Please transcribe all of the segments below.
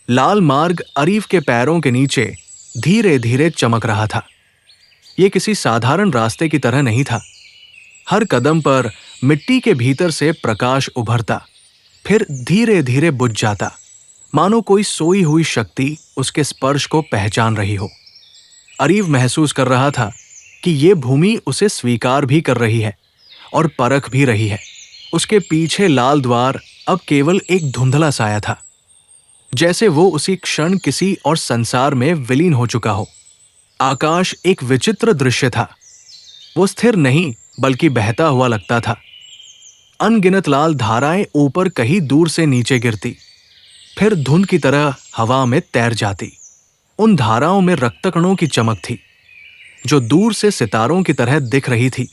लाल मार्ग अरीफ के पैरों के नीचे धीरे धीरे चमक रहा था। ये किसी साधारण रास्ते की तरह नहीं था। हर कदम पर मिट्टी के भीतर से प्रकाश उभरता, फिर धीरे धीरे बुझ जाता, मानो कोई सोई हुई शक्ति उसके स्पर्श को पहचान रही हो। अरीव महसूस कर रहा था कि ये भूमि उसे स्वीकार भी कर रही है और परख भी रही है। उसके पीछे लाल द्वार अब केवल एक धुंधला साया था, जैसे वो उसी क्षण किसी और संसार में विलीन हो चुका हो। आकाश एक विचित्र दृश्य था। वो स्थिर नहीं बल्कि बहता हुआ लगता था। अनगिनत लाल धाराएं ऊपर कहीं दूर से नीचे गिरती, फिर धुंध की तरह हवा में तैर जाती। उन धाराओं में रक्तकणों की चमक थी, जो दूर से सितारों की तरह दिख रही थी,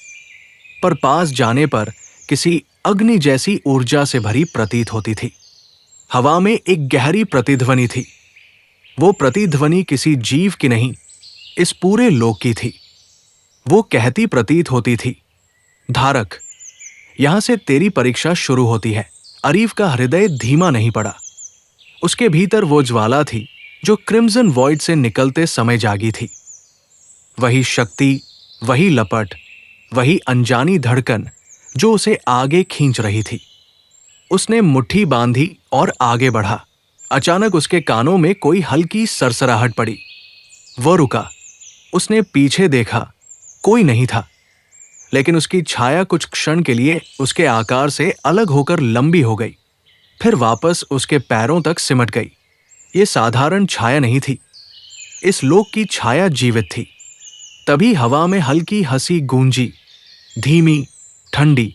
पर पास जाने पर किसी अग्नि जैसी ऊर्जा से भरी प्रतीत होती थी। हवा में एक गहरी प्रतिध्वनि थी। वो प्रतिध्वनि किसी जीव की नहीं, इस पूरे लोक की थी। वो कहती प्रतीत होती थी, धारक, यहां से तेरी परीक्षा शुरू होती है। अरीफ का हृदय धीमा नहीं पड़ा। उसके भीतर वो ज्वाला थी जो क्रिम्सन वॉइड से निकलते समय जागी थी। वही शक्ति, वही लपट, वही अनजानी धड़कन जो उसे आगे खींच रही थी। उसने मुट्ठी बांधी और आगे बढ़ा। अचानक उसके कानों में कोई हल्की सरसराहट पड़ी। वह रुका। उसने पीछे देखा, कोई नहीं था, लेकिन उसकी छाया कुछ क्षण के लिए उसके आकार से अलग होकर लंबी हो गई, फिर वापस उसके पैरों तक सिमट गई। ये साधारण छाया नहीं थी, इस लोक की छाया जीवित थी। तभी हवा में हल्की हंसी गूंजी, धीमी, ठंडी,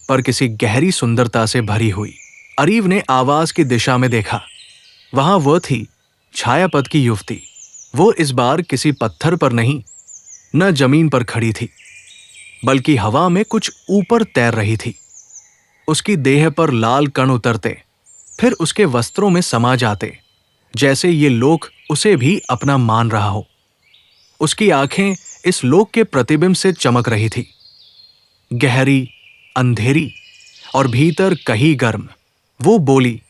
पर किसी गहरी सुंदरता से भरी हुई। अरीव ने आवाज की दिशा में देखा। वहां वह थी, छायापथ की युवती। वो इस बार किसी पत्थर पर नहीं, न जमीन पर खड़ी थी, बल्कि हवा में कुछ ऊपर तैर रही थी। उसकी देह पर लाल कण उतरते, फिर उसके वस्त्रों में समा जाते, जैसे ये लोक उसे भी अपना मान रहा हो। उसकी आंखें इस लोक के प्रतिबिंब से चमक रही थी, गहरी, अंधेरी और भीतर कहीं गर्म। वो बोली,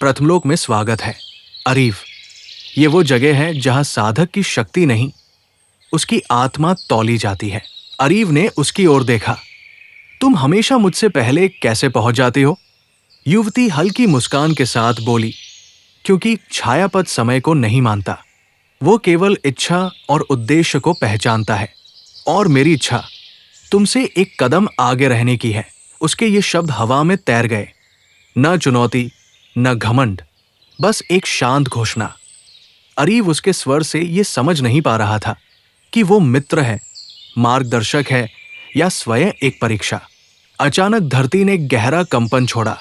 प्रथमलोक में स्वागत है अरीफ। ये वो जगह है जहां साधक की शक्ति नहीं, उसकी आत्मा तौली जाती है। अरीव ने उसकी ओर देखा। तुम हमेशा मुझसे पहले कैसे पहुंच जाती हो? युवती हल्की मुस्कान के साथ बोली, क्योंकि छायापथ समय को नहीं मानता, वो केवल इच्छा और उद्देश्य को पहचानता है। और मेरी इच्छा तुमसे एक कदम आगे रहने की है। उसके ये शब्द हवा में तैर गए। न चुनौती, न घमंड, बस एक शांत घोषणा। अरीव उसके स्वर से ये समझ नहीं पा रहा था कि वो मित्र है, मार्गदर्शक है, या स्वयं एक परीक्षा। अचानक धरती ने गहरा कंपन छोड़ा।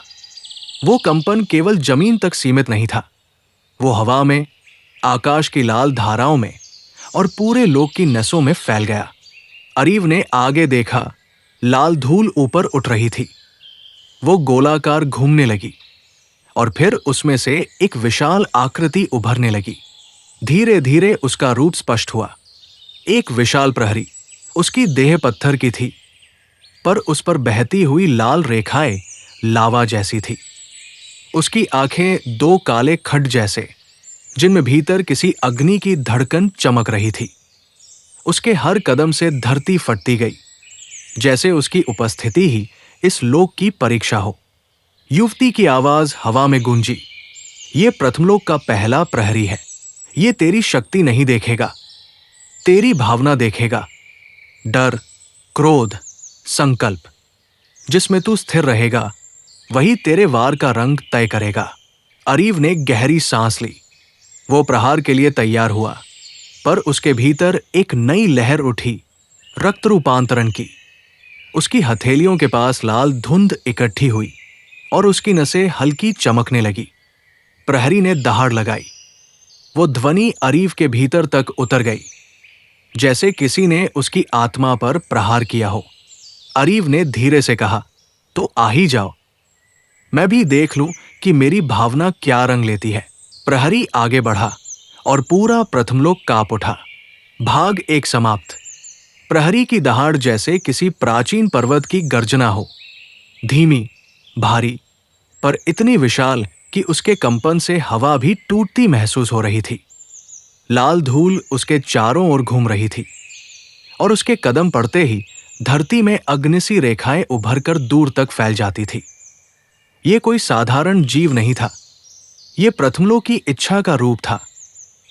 वो कंपन केवल जमीन तक सीमित नहीं था, वो हवा में, आकाश की लाल धाराओं में और पूरे लोक की नसों में फैल गया। अरीव ने आगे देखा। लाल धूल ऊपर उठ रही थी। वो गोलाकार घूमने लगी और फिर उसमें से एक विशाल आकृति उभरने लगी। धीरे धीरे उसका रूप स्पष्ट हुआ। एक विशाल प्रहरी। उसकी देह पत्थर की थी, पर उस पर बहती हुई लाल रेखाएं लावा जैसी थी। उसकी आंखें दो काले खड्ड जैसे, जिनमें भीतर किसी अग्नि की धड़कन चमक रही थी। उसके हर कदम से धरती फटती गई, जैसे उसकी उपस्थिति ही इस लोक की परीक्षा हो। युवती की आवाज हवा में गूंजी, ये प्रथमलोक का पहला प्रहरी है। ये तेरी शक्ति नहीं देखेगा, तेरी भावना देखेगा। डर, क्रोध, संकल्प। जिसमें तू स्थिर रहेगा, वही तेरे वार का रंग तय करेगा। अरीव ने गहरी सांस ली। वो प्रहार के लिए तैयार हुआ, पर उसके भीतर एक नई लहर उठी, रक्त रूपांतरण की। उसकी हथेलियों के पास लाल धुंध इकट्ठी हुई और उसकी नसें हल्की चमकने लगी। प्रहरी ने दहाड़ लगाई। वो ध्वनि अरीव के भीतर तक उतर गई, जैसे किसी ने उसकी आत्मा पर प्रहार किया हो। अरीव ने धीरे से कहा, तो आ ही जाओ, मैं भी देख लूं कि मेरी भावना क्या रंग लेती है। प्रहरी आगे बढ़ा और पूरा प्रथमलोक कांप उठा। भाग एक समाप्त। प्रहरी की दहाड़ जैसे किसी प्राचीन पर्वत की गर्जना हो, धीमी, भारी, पर इतनी विशाल कि उसके कंपन से हवा भी टूटती महसूस हो रही थी। लाल धूल उसके चारों ओर घूम रही थी और उसके कदम पड़ते ही धरती में अग्निसी रेखाएं उभरकर दूर तक फैल जाती थी। ये कोई साधारण जीव नहीं था, ये प्रथमलोक की इच्छा का रूप था,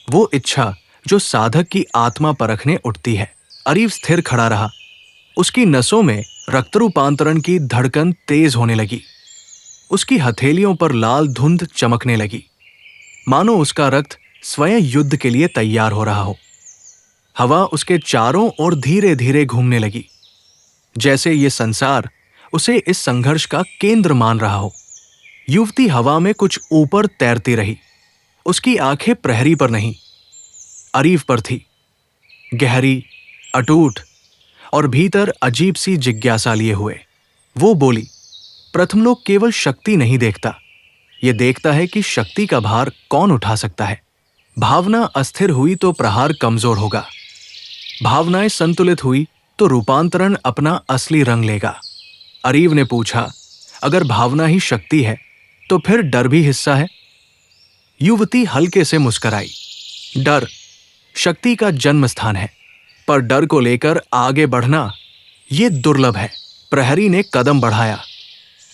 वो इच्छा जो साधक की आत्मा परखने उठती है। अरीव स्थिर खड़ा रहा। उसकी नसों में रक्त रूपांतरण की धड़कन तेज होने लगी। उसकी हथेलियों पर लाल धुंध चमकने लगी, मानो उसका रक्त स्वयं युद्ध के लिए तैयार हो रहा हो। हवा उसके चारों ओर धीरे धीरे घूमने लगी, जैसे ये संसार उसे इस संघर्ष का केंद्र मान रहा हो। युवती हवा में कुछ ऊपर तैरती रही। उसकी आंखें प्रहरी पर नहीं, अरीव पर थी, गहरी, अटूट और भीतर अजीब सी जिज्ञासा लिए हुए। वो बोली, प्रथमलोक केवल शक्ति नहीं देखता, ये देखता है कि शक्ति का भार कौन उठा सकता है। भावना अस्थिर हुई तो प्रहार कमजोर होगा, भावनाएं संतुलित हुई तो रूपांतरण अपना असली रंग लेगा। अरीव ने पूछा, अगर भावना ही शक्ति है तो फिर डर भी हिस्सा है? युवती हल्के से मुस्कुराई। डर शक्ति का जन्म स्थान है, पर डर को लेकर आगे बढ़ना यह दुर्लभ है। प्रहरी ने कदम बढ़ाया।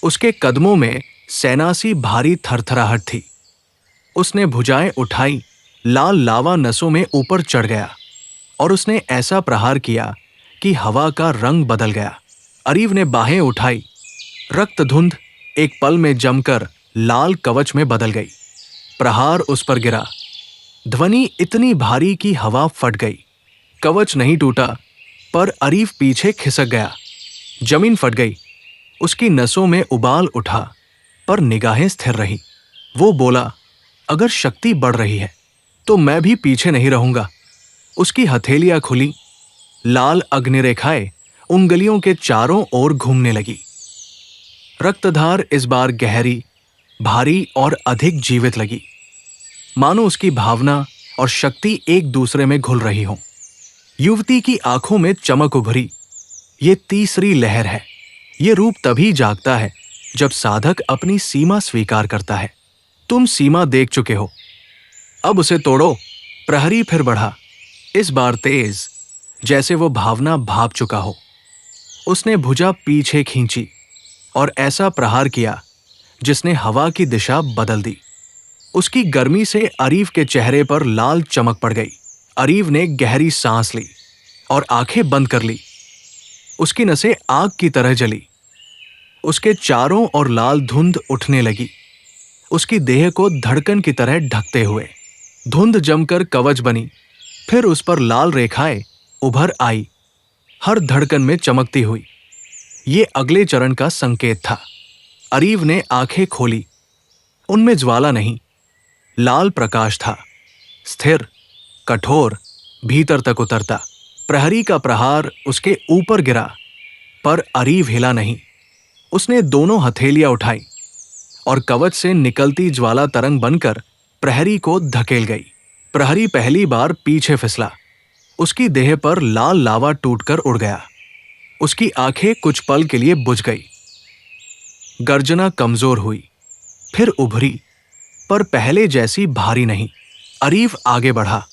उसके कदमों में सेनासी भारी थरथराहट थी। उसने भुजाएं उठाई, लाल लावा नसों में ऊपर चढ़ गया और उसने ऐसा प्रहार किया कि हवा का रंग बदल गया। अरीव ने बाहें उठाई, रक्त धुंध एक पल में जमकर लाल कवच में बदल गई। प्रहार उस पर गिरा, ध्वनि इतनी भारी कि हवा फट गई। कवच नहीं टूटा, पर अरीव पीछे खिसक गया। जमीन फट गई, उसकी नसों में उबाल उठा, पर निगाहें स्थिर रही। वो बोला, अगर शक्ति बढ़ रही है तो मैं भी पीछे नहीं रहूंगा। उसकी हथेलियां खुली, लाल अग्निरेखाएं उंगलियों के चारों ओर घूमने लगी। रक्तधार इस बार गहरी, भारी और अधिक जीवित लगी, मानो उसकी भावना और शक्ति एक दूसरे में घुल रही हो। युवती की आंखों में चमक उभरी। ये तीसरी लहर है। ये रूप तभी जागता है जब साधक अपनी सीमा स्वीकार करता है। तुम सीमा देख चुके हो, अब उसे तोड़ो। प्रहरी फिर बढ़ा, इस बार तेज, जैसे वो भावना भाप चुका हो। उसने भुजा पीछे खींची और ऐसा प्रहार किया जिसने हवा की दिशा बदल दी। उसकी गर्मी से अरीव के चेहरे पर लाल चमक पड़ गई। अरीव ने गहरी सांस ली और आंखें बंद कर ली। उसकी नसें आग की तरह जली। उसके चारों ओर लाल धुंध उठने लगी, उसकी देह को धड़कन की तरह ढकते हुए। धुंध जमकर कवच बनी, फिर उस पर लाल रेखाएं उभर आई, हर धड़कन में चमकती हुई। ये अगले चरण का संकेत था। अरीव ने आंखें खोली। उनमें ज्वाला नहीं, लाल प्रकाश था, स्थिर, कठोर, भीतर तक उतरता। प्रहरी का प्रहार उसके ऊपर गिरा, पर अरीव हिला नहीं। उसने दोनों हथेलियां उठाई और कवच से निकलती ज्वाला तरंग बनकर प्रहरी को धकेल गई। प्रहरी पहली बार पीछे फिसला। उसकी देह पर लाल लावा टूटकर उड़ गया। उसकी आंखें कुछ पल के लिए बुझ गई। गर्जना कमजोर हुई, फिर उभरी, पर पहले जैसी भारी नहीं। अरीव आगे बढ़ा।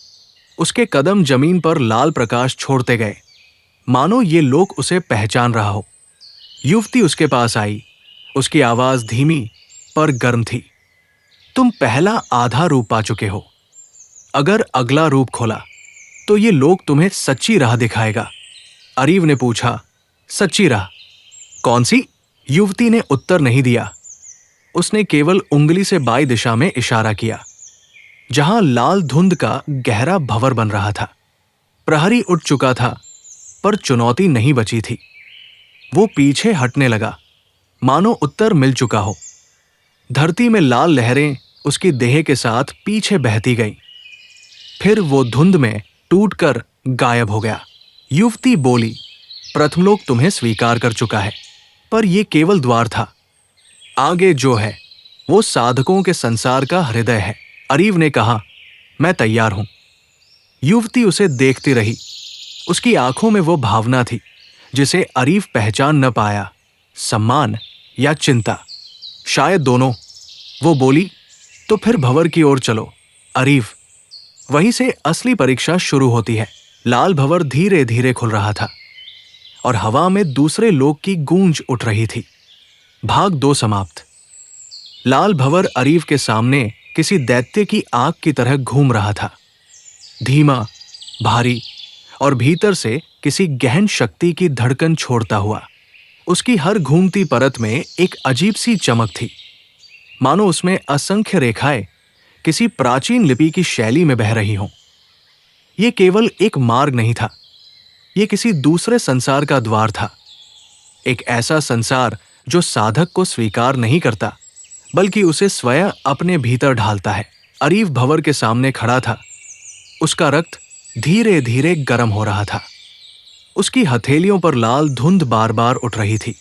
उसके कदम जमीन पर लाल प्रकाश छोड़ते गए, मानो ये लोक उसे पहचान रहा हो। युवती उसके पास आई। उसकी आवाज धीमी पर गर्म थी। तुम पहला आधा रूप पा चुके हो। अगर अगला रूप खोला तो ये लोक तुम्हें सच्ची राह दिखाएगा। अरीव ने पूछा, सच्ची राह कौन सी? युवती ने उत्तर नहीं दिया। उसने केवल उंगली से बाई दिशा में इशारा किया, जहां लाल धुंध का गहरा भंवर बन रहा था। प्रहरी उठ चुका था, पर चुनौती नहीं बची थी। वो पीछे हटने लगा, मानो उत्तर मिल चुका हो। धरती में लाल लहरें उसकी देह के साथ पीछे बहती गईं। फिर वो धुंध में टूटकर गायब हो गया। युवती बोली, प्रथमलोक तुम्हें स्वीकार कर चुका है, पर यह केवल द्वार था। आगे जो है वो साधकों के संसार का हृदय है। अरीव ने कहा, मैं तैयार हूं। युवती उसे देखती रही। उसकी आंखों में वो भावना थी जिसे अरीव पहचान न पाया, सम्मान या चिंता, शायद दोनों। वो बोली, तो फिर भंवर की ओर चलो। अरीव, वहीं से असली परीक्षा शुरू होती है। लाल भंवर धीरे धीरे खुल रहा था और हवा में दूसरे लोक की गूंज उठ रही थी। भाग 2 समाप्त। लाल भंवर अरीव के सामने किसी दैत्य की आग की तरह घूम रहा था, धीमा, भारी और भीतर से किसी गहन शक्ति की धड़कन छोड़ता हुआ। उसकी हर घूमती परत में एक अजीब सी चमक थी, मानो उसमें असंख्य रेखाएं किसी प्राचीन लिपि की शैली में बह रही हों। यह केवल एक मार्ग नहीं था, यह किसी दूसरे संसार का द्वार था। एक ऐसा संसार जो साधक को स्वीकार नहीं करता, बल्कि उसे स्वयं अपने भीतर ढालता है। अरीव भंवर के सामने खड़ा था। उसका रक्त धीरे धीरे गर्म हो रहा था। उसकी हथेलियों पर लाल धुंध बार बार उठ रही थी,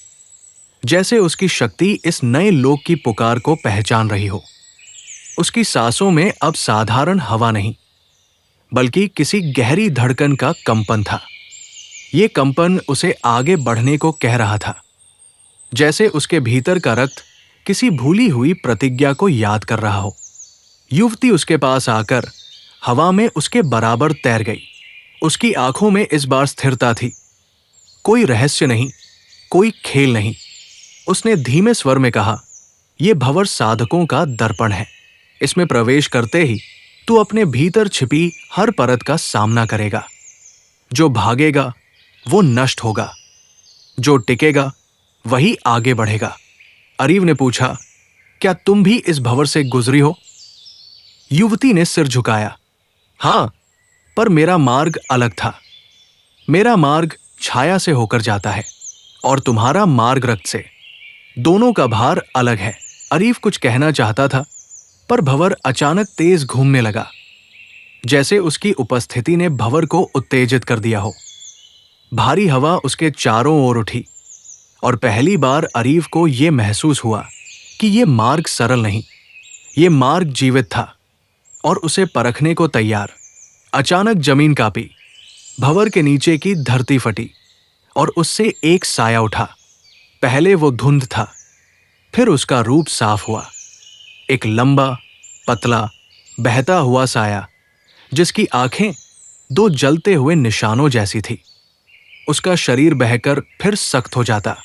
जैसे उसकी शक्ति इस नए लोक की पुकार को पहचान रही हो। उसकी सांसों में अब साधारण हवा नहीं, बल्कि किसी गहरी धड़कन का कंपन था। यह कंपन उसे आगे बढ़ने को कह रहा था, जैसे उसके भीतर का रक्त किसी भूली हुई प्रतिज्ञा को याद कर रहा हो। युवती उसके पास आकर हवा में उसके बराबर तैर गई। उसकी आंखों में इस बार स्थिरता थी, कोई रहस्य नहीं, कोई खेल नहीं। उसने धीमे स्वर में कहा, यह भंवर साधकों का दर्पण है। इसमें प्रवेश करते ही तू अपने भीतर छिपी हर परत का सामना करेगा। जो भागेगा वो नष्ट होगा, जो टिकेगा वही आगे बढ़ेगा। अरीव ने पूछा, क्या तुम भी इस भंवर से गुजरी हो? युवती ने सिर झुकाया, हां, पर मेरा मार्ग अलग था। मेरा मार्ग छाया से होकर जाता है और तुम्हारा मार्ग रक्त से। दोनों का भार अलग है। अरीव कुछ कहना चाहता था, पर भंवर अचानक तेज घूमने लगा, जैसे उसकी उपस्थिति ने भंवर को उत्तेजित कर दिया हो। भारी हवा उसके चारों ओर उठी और पहली बार अरीव को यह महसूस हुआ कि यह मार्ग सरल नहीं, यह मार्ग जीवित था और उसे परखने को तैयार। अचानक जमीन कांपी, भंवर के नीचे की धरती फटी और उससे एक साया उठा। पहले वो धुंध था, फिर उसका रूप साफ हुआ। एक लंबा, पतला, बहता हुआ साया, जिसकी आंखें 2 जलते हुए निशानों जैसी थी। उसका शरीर बहकर फिर सख्त हो जाता,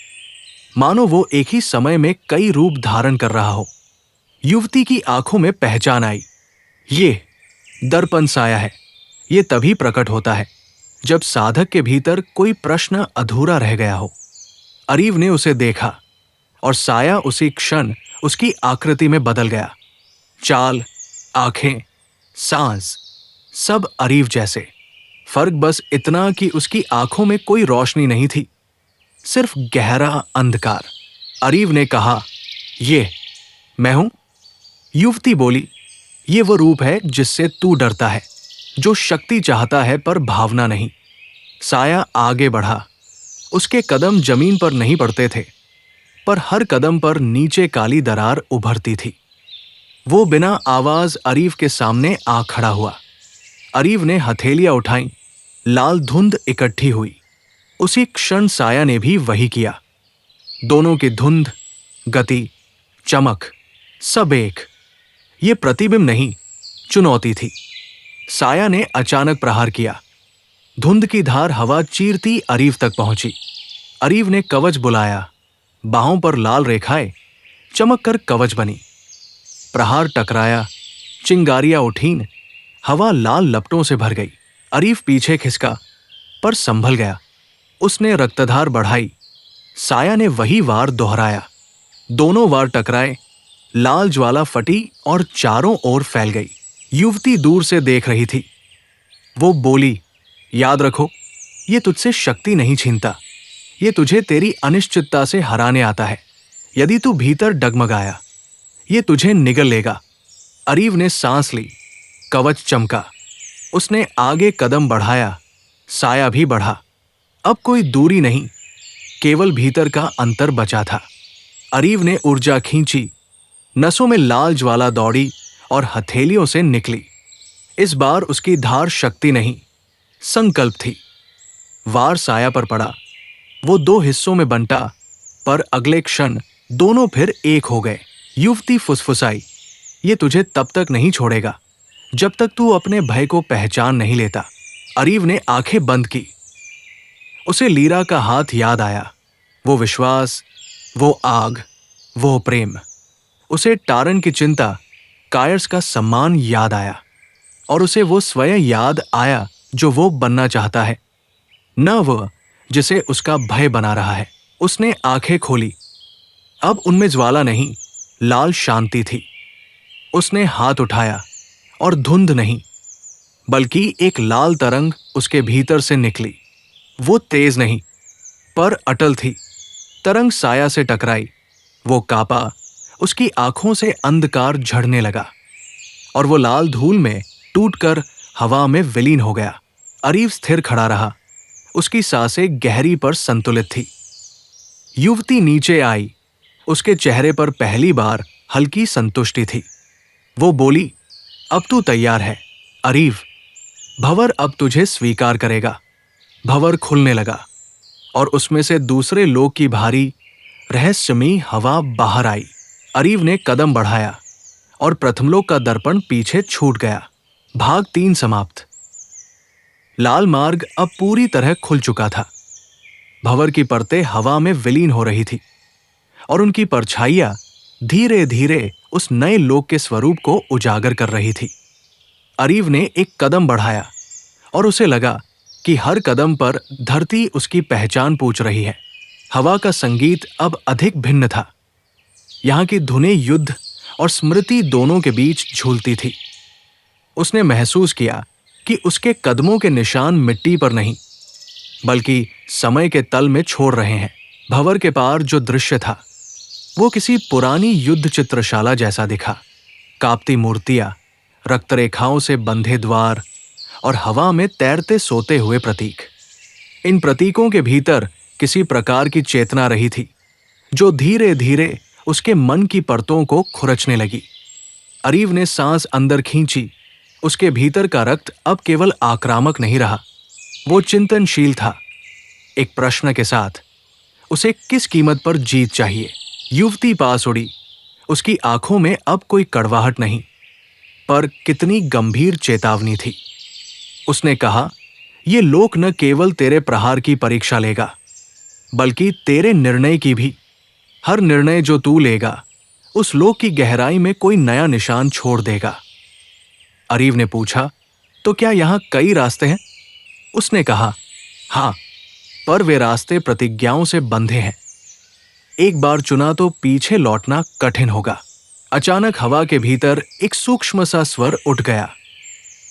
मानो वो एक ही समय में कई रूप धारण कर रहा हो। युवती की आंखों में पहचान आई, ये दर्पण साया है। ये तभी प्रकट होता है जब साधक के भीतर कोई प्रश्न अधूरा रह गया हो। अरीव ने उसे देखा और साया उसी क्षण उसकी आकृति में बदल गया। चाल, आंखें, सांस, सब अरीव जैसे। फर्क बस इतना कि उसकी आंखों में कोई रोशनी नहीं थी, सिर्फ गहरा अंधकार। अरीव ने कहा, ये मैं हूं? युवती बोली, ये वो रूप है जिससे तू डरता है, जो शक्ति चाहता है पर भावना नहीं। साया आगे बढ़ा। उसके कदम जमीन पर नहीं पड़ते थे, पर हर कदम पर नीचे काली दरार उभरती थी। वो बिना आवाज अरीव के सामने आ खड़ा हुआ। अरीव ने हथेलियां उठाई, लाल धुंध इकट्ठी हुई। उसी क्षण साया ने भी वही किया। दोनों की धुंध, गति, चमक, सब एक। ये प्रतिबिंब नहीं, चुनौती थी। साया ने अचानक प्रहार किया। धुंध की धार हवा चीरती अरीव तक पहुंची। अरीव ने कवच बुलाया। बाहों पर लाल रेखाएं चमक कर कवच बनी। प्रहार टकराया, चिंगारियां उठीं, हवा लाल लपटों से भर गई। अरीव पीछे खिसका, पर संभल गया। उसने रक्तधार बढ़ाई। साया ने वही वार दोहराया। दोनों वार टकराए, लाल ज्वाला फटी और चारों ओर फैल गई। युवती दूर से देख रही थी। वो बोली, याद रखो, ये तुझसे शक्ति नहीं छीनता, ये तुझे तेरी अनिश्चितता से हराने आता है। यदि तू भीतर डगमगाया, ये तुझे निगल लेगा। अरीव ने सांस ली, कवच चमका। उसने आगे कदम बढ़ाया, साया भी बढ़ा। अब कोई दूरी नहीं, केवल भीतर का अंतर बचा था। अरीव ने ऊर्जा खींची, नसों में लाल ज्वाला दौड़ी और हथेलियों से निकली। इस बार उसकी धार शक्ति नहीं, संकल्प थी। वार साया पर पड़ा। वो 2 हिस्सों में बंटा, पर अगले क्षण दोनों फिर एक हो गए। युवती फुसफुसाई, ये तुझे तब तक नहीं छोड़ेगा जब तक तू अपने भय को पहचान नहीं लेता। अरीव ने आंखें बंद की। उसे लीरा का हाथ याद आया, वो विश्वास, वो आग, वो प्रेम। उसे टारन की चिंता, कायर्स का सम्मान याद आया, और उसे वो स्वयं याद आया जो वो बनना चाहता है, न वह जिसे उसका भय बना रहा है। उसने आंखें खोली। अब उनमें ज्वाला नहीं, लाल शांति थी। उसने हाथ उठाया और धुंध नहीं, बल्कि एक लाल तरंग उसके भीतर से निकली। वो तेज नहीं, पर अटल थी। तरंग साया से टकराई, वो कांपा, उसकी आंखों से अंधकार झड़ने लगा, और वो लाल धूल में टूटकर हवा में विलीन हो गया। अरीव स्थिर खड़ा रहा, उसकी सांसें गहरी पर संतुलित थी। युवती नीचे आई, उसके चेहरे पर पहली बार हल्की संतुष्टि थी। वो बोली, अब तू तैयार है अरीव, भंवर अब तुझे स्वीकार करेगा। भंवर खुलने लगा, और उसमें से दूसरे लोक की भारी रहस्यमयी हवा बाहर आई। अरीव ने कदम बढ़ाया, और प्रथमलोक का दर्पण पीछे छूट गया। भाग 3 समाप्त। लाल मार्ग अब पूरी तरह खुल चुका था। भंवर की परतें हवा में विलीन हो रही थी, और उनकी परछाइयां धीरे धीरे उस नए लोक के स्वरूप को उजागर कर रही थी। अरीव ने एक कदम बढ़ाया, और उसे लगा कि हर कदम पर धरती उसकी पहचान पूछ रही है। हवा का संगीत अब अधिक भिन्न था। यहाँ की धुनें युद्ध और स्मृति दोनों के बीच झूलती थी। उसने महसूस किया कि उसके कदमों के निशान मिट्टी पर नहीं, बल्कि समय के तल में छोड़ रहे हैं। भंवर के पार जो दृश्य था, वो किसी पुरानी युद्ध चित्रशाला जैसा दिखा। कांपती मूर्तियां, रक्तरेखाओं से बंधे द्वार, और हवा में तैरते सोते हुए प्रतीक। इन प्रतीकों के भीतर किसी प्रकार की चेतना रही थी, जो धीरे धीरे उसके मन की परतों को खुरचने लगी। अरीव ने सांस अंदर खींची। उसके भीतर का रक्त अब केवल आक्रामक नहीं रहा, वो चिंतनशील था, एक प्रश्न के साथ, उसे किस कीमत पर जीत चाहिए। युवती पास उड़ी। उसकी आंखों में अब कोई कड़वाहट नहीं, पर कितनी गंभीर चेतावनी थी। उसने कहा, ये लोक न केवल तेरे प्रहार की परीक्षा लेगा, बल्कि तेरे निर्णय की भी। हर निर्णय जो तू लेगा, उस लोक की गहराई में कोई नया निशान छोड़ देगा। अरीव ने पूछा, तो क्या यहां कई रास्ते हैं? उसने कहा, हां, पर वे रास्ते प्रतिज्ञाओं से बंधे हैं। एक बार चुना तो पीछे लौटना कठिन होगा। अचानक हवा के भीतर एक सूक्ष्म सा स्वर उठ गया,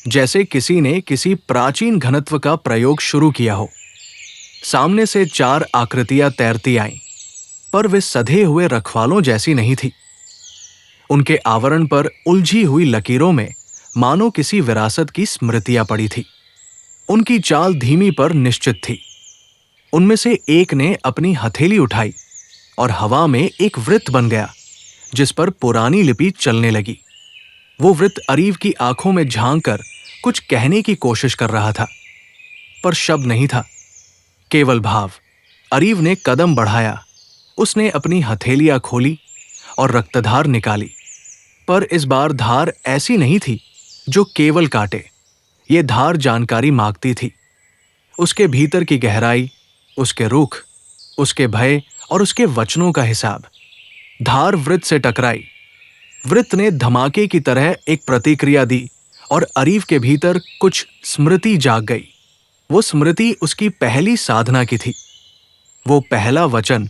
जैसे किसी ने किसी प्राचीन घनत्व का प्रयोग शुरू किया हो। सामने से 4 आकृतियां तैरती आईं, पर वे सधे हुए रखवालों जैसी नहीं थी। उनके आवरण पर उलझी हुई लकीरों में मानो किसी विरासत की स्मृतियां पड़ी थी। उनकी चाल धीमी पर निश्चित थी। उनमें से एक ने अपनी हथेली उठाई, और हवा में एक वृत्त बन गया, जिस पर पुरानी लिपि चलने लगी। वो वृत्त अरीव की आंखों में झांक कर कुछ कहने की कोशिश कर रहा था, पर शब्द नहीं था, केवल भाव। अरीव ने कदम बढ़ाया। उसने अपनी हथेलियां खोली और रक्तधार निकाली, पर इस बार धार ऐसी नहीं थी जो केवल काटे। ये धार जानकारी मांगती थी, उसके भीतर की गहराई, उसके रुख, उसके भय और उसके वचनों का हिसाब। धार वृत्त से टकराई। वृत्त ने धमाके की तरह एक प्रतिक्रिया दी, और अरीव के भीतर कुछ स्मृति जाग गई। वो स्मृति उसकी पहली साधना की थी, वो पहला वचन,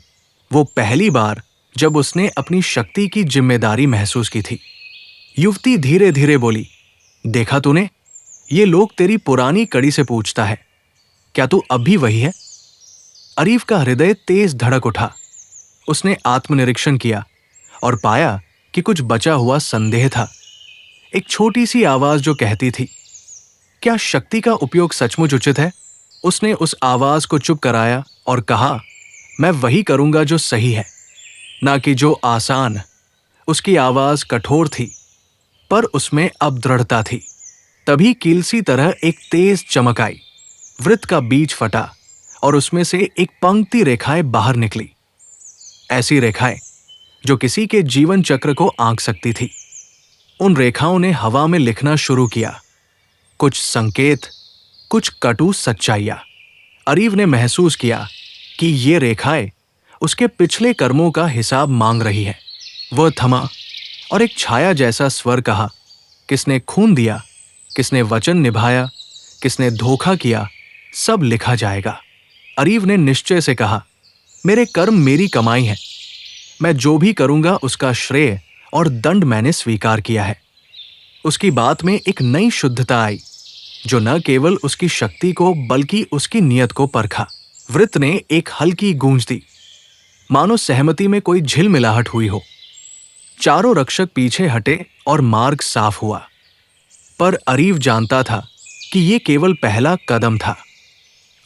वो पहली बार जब उसने अपनी शक्ति की जिम्मेदारी महसूस की थी। युवती धीरे धीरे बोली, देखा तूने, ये लोग तेरी पुरानी कड़ी से पूछता है, क्या तू अब भी वही है? अरीव का हृदय तेज धड़क उठा। उसने आत्मनिरीक्षण किया और पाया कि कुछ बचा हुआ संदेह था। एक छोटी सी आवाज जो कहती थी, क्या शक्ति का उपयोग सचमुच उचित है? उसने उस आवाज को चुप कराया और कहा, मैं वही करूंगा जो सही है, ना कि जो आसान। उसकी आवाज कठोर थी, पर उसमें अब दृढ़ता थी। तभी कील सी तरह एक तेज चमक आई। वृत्त का बीज फटा, और उसमें से एक पंक्ति रेखाएं बाहर निकली। ऐसी रेखाएं जो किसी के जीवन चक्र को आंक सकती थी। उन रेखाओं ने हवा में लिखना शुरू किया, कुछ संकेत, कुछ कटु सच्चाइयां। अरीव ने महसूस किया कि ये रेखाएं उसके पिछले कर्मों का हिसाब मांग रही है। वह थमा और एक छाया जैसा स्वर कहा, किसने खून दिया, किसने वचन निभाया, किसने धोखा किया, सब लिखा जाएगा। अरीव ने निश्चय से कहा, मेरे कर्म मेरी कमाई है, मैं जो भी करूंगा उसका श्रेय और दंड मैंने स्वीकार किया है। उसकी बात में एक नई शुद्धता आई, जो न केवल उसकी शक्ति को बल्कि उसकी नियत को परखा। वृत्त ने एक हल्की गूंज दी, मानो सहमति में कोई झिलमिलाहट हुई हो। चारों रक्षक पीछे हटे और मार्ग साफ हुआ। पर अरीव जानता था कि यह केवल पहला कदम था।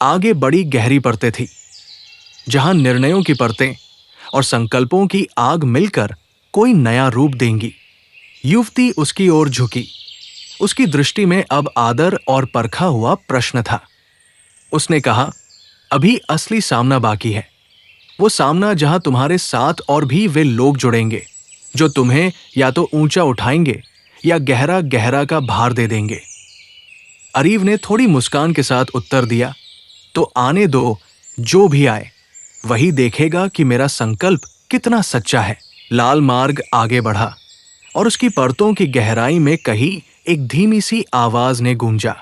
आगे बड़ी गहरी परतें थी, जहां निर्णयों की परतें और संकल्पों की आग मिलकर कोई नया रूप देंगी। युवती उसकी ओर झुकी। उसकी दृष्टि में अब आदर और परखा हुआ प्रश्न था। उसने कहा, अभी असली सामना बाकी है, वो सामना जहां तुम्हारे साथ और भी वे लोग जुड़ेंगे जो तुम्हें या तो ऊंचा उठाएंगे या गहरा गहरा का भार दे देंगे। अरीव ने थोड़ी मुस्कान के साथ उत्तर दिया, तो आने दो, जो भी आए वही देखेगा कि मेरा संकल्प कितना सच्चा है। लाल मार्ग आगे बढ़ा और उसकी परतों की गहराई में कहीं एक धीमी सी आवाज ने गूंजा,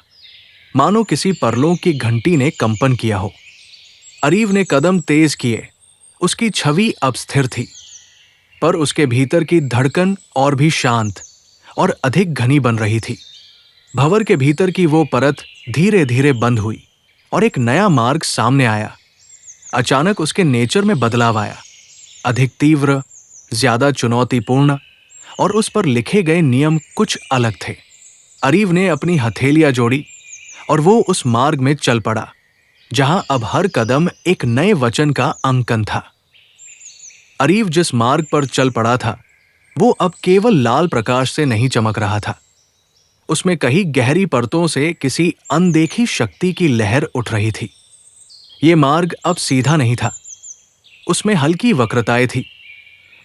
मानो किसी परलों की घंटी ने कंपन किया हो। अरीव ने कदम तेज किए। उसकी छवि अब स्थिर थी, पर उसके भीतर की धड़कन और भी शांत और अधिक घनी बन रही थी। भंवर के भीतर की वो परत धीरे धीरे बंद हुई और एक नया मार्ग सामने आया। अचानक उसके नेचर में बदलाव आया, अधिक तीव्र, ज्यादा चुनौतीपूर्ण, और उस पर लिखे गए नियम कुछ अलग थे। अरीव ने अपनी हथेलियां जोड़ी और वो उस मार्ग में चल पड़ा, जहां अब हर कदम एक नए वचन का अंकन था। अरीव जिस मार्ग पर चल पड़ा था, वो अब केवल लाल प्रकाश से नहीं चमक रहा था। उसमें कहीं गहरी परतों से किसी अनदेखी शक्ति की लहर उठ रही थी। ये मार्ग अब सीधा नहीं था, उसमें हल्की वक्रताएं थी,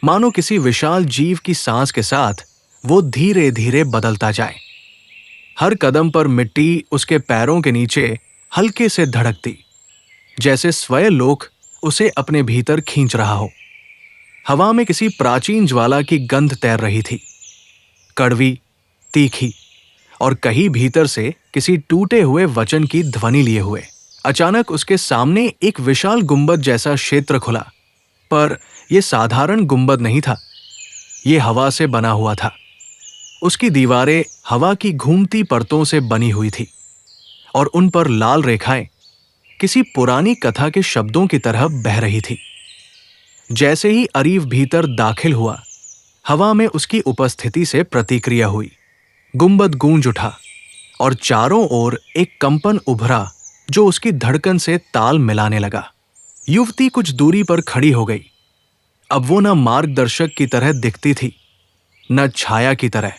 मानो किसी विशाल जीव की सांस के साथ वो धीरे धीरे बदलता जाए। हर कदम पर मिट्टी उसके पैरों के नीचे हल्के से धड़कती, जैसे स्वयं लोक उसे अपने भीतर खींच रहा हो। हवा में किसी प्राचीन ज्वाला की गंध तैर रही थी, कड़वी, तीखी, और कहीं भीतर से किसी टूटे हुए वचन की ध्वनि लिए हुए। अचानक उसके सामने एक विशाल गुंबद जैसा क्षेत्र खुला, पर यह साधारण गुंबद नहीं था, यह हवा से बना हुआ था। उसकी दीवारें हवा की घूमती परतों से बनी हुई थी और उन पर लाल रेखाएं किसी पुरानी कथा के शब्दों की तरह बह रही थी। जैसे ही अरीव भीतर दाखिल हुआ, हवा में उसकी उपस्थिति से प्रतिक्रिया हुई। गुंबद गूंज उठा और चारों ओर एक कंपन उभरा जो उसकी धड़कन से ताल मिलाने लगा। युवती कुछ दूरी पर खड़ी हो गई। अब वो न मार्गदर्शक की तरह दिखती थी, न छाया की तरह।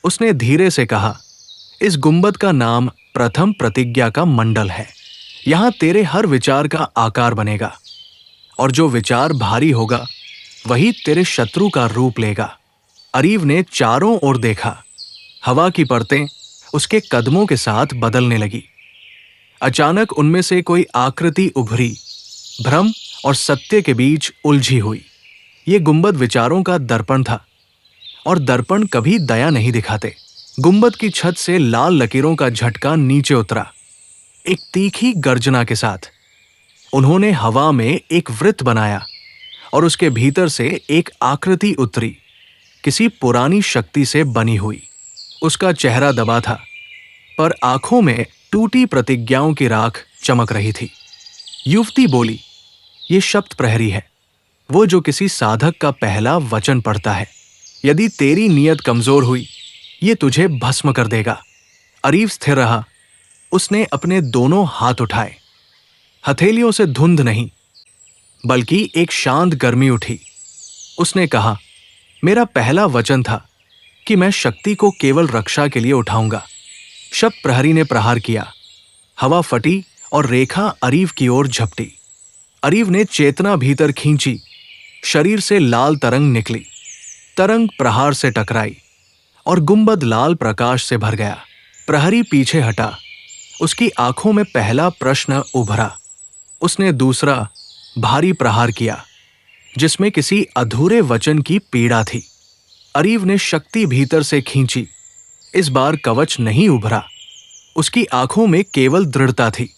उसने धीरे से कहा, इस गुंबद का नाम प्रथम प्रतिज्ञा का मंडल है। यहां तेरे हर विचार का आकार बनेगा, और जो विचार भारी होगा वही तेरे शत्रु का रूप लेगा। अरीव ने चारों ओर देखा। हवा की परतें उसके कदमों के साथ बदलने लगी। अचानक उनमें से कोई आकृति उभरी, भ्रम और सत्य के बीच उलझी हुई। ये गुंबद विचारों का दर्पण था, और दर्पण कभी दया नहीं दिखाते। गुंबद की छत से लाल लकीरों का झटका नीचे उतरा, एक तीखी गर्जना के साथ। उन्होंने हवा में एक वृत्त बनाया और उसके भीतर से एक आकृति उतरी, किसी पुरानी शक्ति से बनी हुई। उसका चेहरा दबा था, पर आंखों में टूटी प्रतिज्ञाओं की राख चमक रही थी। युवती बोली, ये शब्द प्रहरी है, वो जो किसी साधक का पहला वचन पढ़ता है। यदि तेरी नियत कमजोर हुई, ये तुझे भस्म कर देगा। अरीव स्थिर रहा। उसने अपने दोनों हाथ उठाए। हथेलियों से धुंध नहीं, बल्कि एक शांत गर्मी उठी। उसने कहा, मेरा पहला वचन था कि मैं शक्ति को केवल रक्षा के लिए उठाऊंगा। शब्द प्रहरी ने प्रहार किया। हवा फटी और रेखा अरीव की ओर झपटी। अरीव ने चेतना भीतर खींची। शरीर से लाल तरंग निकली। तरंग प्रहार से टकराई और गुंबद लाल प्रकाश से भर गया। प्रहरी पीछे हटा। उसकी आंखों में पहला प्रश्न उभरा। उसने दूसरा भारी प्रहार किया, जिसमें किसी अधूरे वचन की पीड़ा थी। अरीव ने शक्ति भीतर से खींची। इस बार कवच नहीं उभरा। उसकी आंखों में केवल दृढ़ता थी।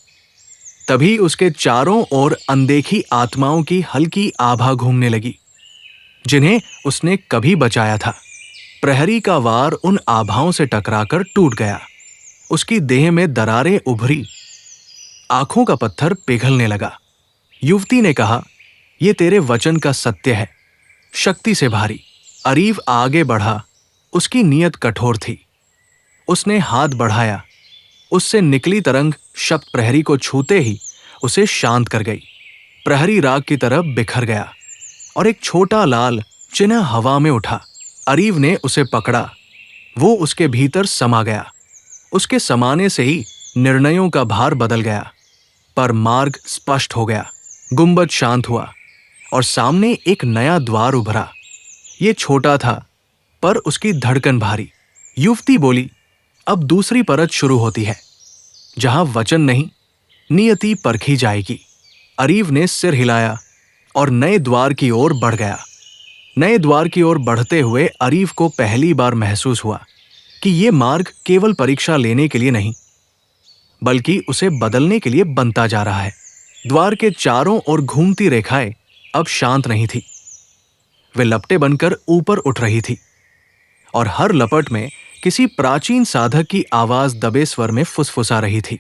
तभी उसके चारों ओर अनदेखी आत्माओं की हल्की आभा घूमने लगी, जिन्हें उसने कभी बचाया था। प्रहरी का वार उन आभाओं से टकराकर टूट गया। उसकी देह में दरारें उभरी। आंखों का पत्थर पिघलने लगा। युवती ने कहा, "ये तेरे वचन का सत्य है, शक्ति से भारी।" अरीव आगे बढ़ा। उसकी नीयत कठोर थी। उसने हाथ बढ़ाया। उससे निकली तरंग शब्द प्रहरी को छूते ही उसे शांत कर गई। प्रहरी राग की तरफ बिखर गया और एक छोटा लाल चिन्ह हवा में उठा। अरीव ने उसे पकड़ा। वो उसके भीतर समा गया। उसके समाने से ही निर्णयों का भार बदल गया, पर मार्ग स्पष्ट हो गया। गुंबद शांत हुआ और सामने एक नया द्वार उभरा। ये छोटा था, पर उसकी धड़कन भारी। युवती बोली, "अब दूसरी परत शुरू होती है, जहां वचन नहीं, नियति परखी जाएगी।" अरीव ने सिर हिलाया और नए द्वार की ओर बढ़ गया। नए द्वार की ओर बढ़ते हुए अरीव को पहली बार महसूस हुआ कि ये मार्ग केवल परीक्षा लेने के लिए नहीं, बल्कि उसे बदलने के लिए बनता जा रहा है। द्वार के चारों ओर घूमती रेखाएं अब शांत नहीं थी। वे लपटें बनकर ऊपर उठ रही थी और हर लपट में किसी प्राचीन साधक की आवाज दबे स्वर में फुसफुसा रही थी।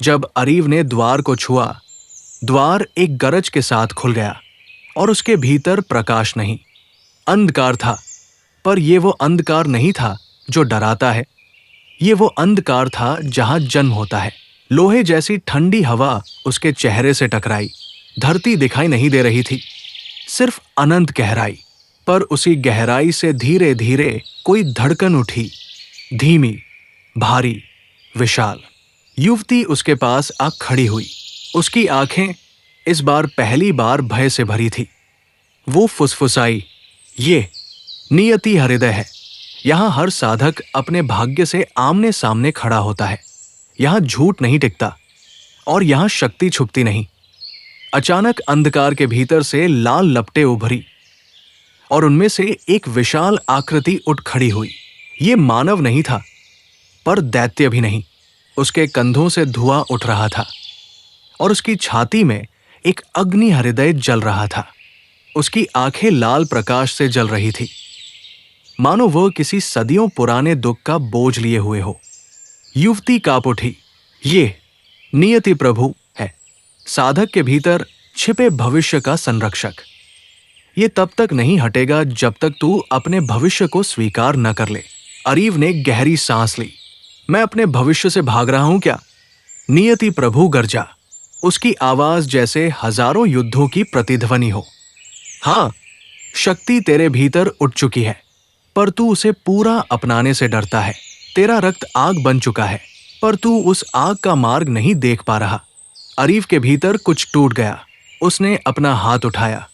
जब अरीव ने द्वार को छुआ, द्वार एक गरज के साथ खुल गया और उसके भीतर प्रकाश नहीं, अंधकार था। पर यह वो अंधकार नहीं था जो डराता है। ये वो अंधकार था जहां जन्म होता है। लोहे जैसी ठंडी हवा उसके चेहरे से टकराई। धरती दिखाई नहीं दे रही थी, सिर्फ अनंत गहराई। पर उसी गहराई से धीरे धीरे कोई धड़कन उठी, धीमी, भारी, विशाल। युवती उसके पास आ खड़ी हुई। उसकी आंखें इस बार पहली बार भय से भरी थी। वो फुसफुसाई, "ये नियति हृदय है। यहां हर साधक अपने भाग्य से आमने सामने खड़ा होता है। यहां झूठ नहीं टिकता और यहां शक्ति छुपती नहीं।" अचानक अंधकार के भीतर से लाल लपटें उभरी और उनमें से एक विशाल आकृति उठ खड़ी हुई। ये मानव नहीं था, पर दैत्य भी नहीं। उसके कंधों से धुआं उठ रहा था और उसकी छाती में एक अग्नि हृदय जल रहा था। उसकी आंखें लाल प्रकाश से जल रही थी, मानो वह किसी सदियों पुराने दुख का बोझ लिए हुए हो। युवती कांप उठी। "ये नियति प्रभु है, साधक के भीतर छिपे भविष्य का संरक्षक। ये तब तक नहीं हटेगा जब तक तू अपने भविष्य को स्वीकार न कर ले।" अरीव ने गहरी सांस ली। "मैं अपने भविष्य से भाग रहा हूं क्या?" नियति प्रभु गरजा। उसकी आवाज जैसे हजारों युद्धों की प्रतिध्वनि हो। "हाँ, शक्ति तेरे भीतर उठ चुकी है, पर तू उसे पूरा अपनाने से डरता है। तेरा रक्त आग बन चुका है, पर तू उस आग का मार्ग नहीं देख पा रहा।" अरीव के भीतर कुछ टूट गया। उसने अपना हाथ उठाया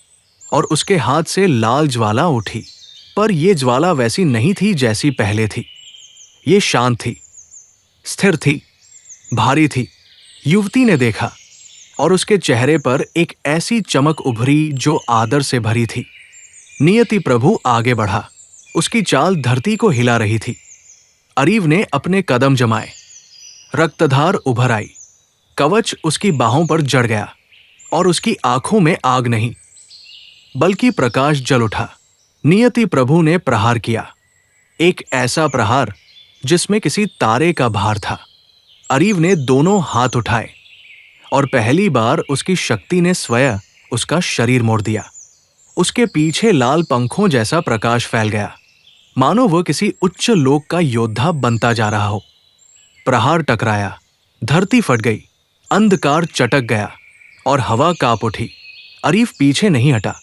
और उसके हाथ से लाल ज्वाला उठी। पर यह ज्वाला वैसी नहीं थी जैसी पहले थी। ये शांत थी, स्थिर थी, भारी थी। युवती ने देखा और उसके चेहरे पर एक ऐसी चमक उभरी जो आदर से भरी थी। नियति प्रभु आगे बढ़ा। उसकी चाल धरती को हिला रही थी। अरीव ने अपने कदम जमाए। रक्तधार उभर आई। कवच उसकी बाहों पर जड़ गया और उसकी आंखों में आग नहीं, बल्कि प्रकाश जल उठा। नियति प्रभु ने प्रहार किया, एक ऐसा प्रहार जिसमें किसी तारे का भार था। अरीव ने दोनों हाथ उठाए और पहली बार उसकी शक्ति ने स्वयं उसका शरीर मोड़ दिया। उसके पीछे लाल पंखों जैसा प्रकाश फैल गया, मानो वह किसी उच्च लोक का योद्धा बनता जा रहा हो। प्रहार टकराया, धरती फट गई, अंधकार चटक गया और हवा कांप उठी। अरीव पीछे नहीं हटा।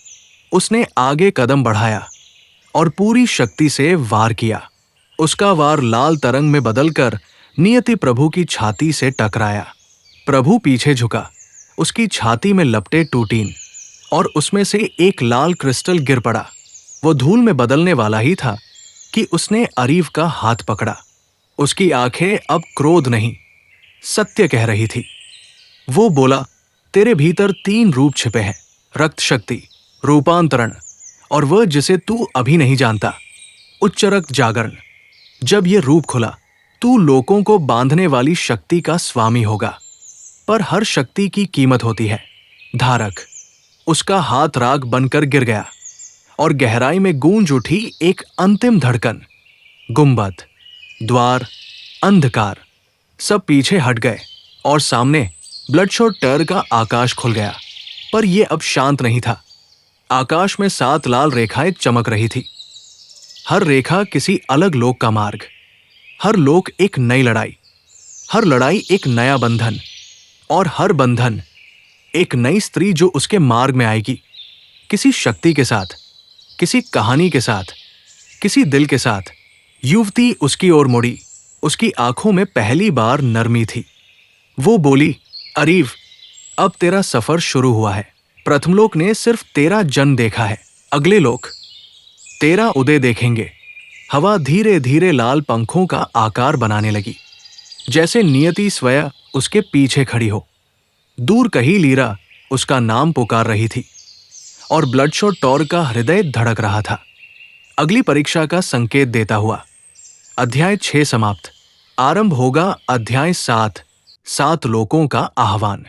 उसने आगे कदम बढ़ाया और पूरी शक्ति से वार किया। उसका वार लाल तरंग में बदलकर नियति प्रभु की छाती से टकराया। प्रभु पीछे झुका। उसकी छाती में लपटें टूटीं और उसमें से एक लाल क्रिस्टल गिर पड़ा। वो धूल में बदलने वाला ही था, कि उसने अरीव का हाथ पकड़ा। उसकी आंखें अब क्रोध नहीं, सत्य कह रही थी। वो बोला, तेरे भीतर 3 रूप छिपे हैं, रक्त शक्ति, रूपांतरण और वह जिसे तू अभी नहीं जानता, उच्चरक जागरण। जब ये रूप खुला, तू लोगों को बांधने वाली शक्ति का स्वामी होगा। पर हर शक्ति की कीमत होती है। धारक। उसका हाथ राग बनकर गिर गया और गहराई में गूंज उठी एक अंतिम धड़कन। गुंबद, द्वार, अंधकार सब पीछे हट गए और सामने ब्लडशॉट टर का आकाश खुल गया। पर यह अब शांत नहीं था। आकाश में 7 लाल रेखाएं चमक रही थी। हर रेखा किसी अलग लोक का मार्ग, हर लोक एक नई लड़ाई, हर लड़ाई एक नया बंधन, और हर बंधन एक नई स्त्री जो उसके मार्ग में आएगी। किसी शक्ति के साथ, किसी कहानी के साथ, किसी दिल के साथ। युवती उसकी ओर मुड़ी। उसकी आंखों में पहली बार नरमी थी। वो बोली, अरीव, अब तेरा सफर शुरू हुआ है। प्रथमलोक ने सिर्फ तेरा जन्म देखा है, अगले लोक तेरा उदय देखेंगे। हवा धीरे धीरे लाल पंखों का आकार बनाने लगी, जैसे नियति स्वयं उसके पीछे खड़ी हो। दूर कहीं लीरा उसका नाम पुकार रही थी और ब्लडशॉट टॉर का हृदय धड़क रहा था। अगली परीक्षा का संकेत देता हुआ अध्याय 6 समाप्त। आरंभ होगा अध्याय 7, 7 लोकों का आह्वान।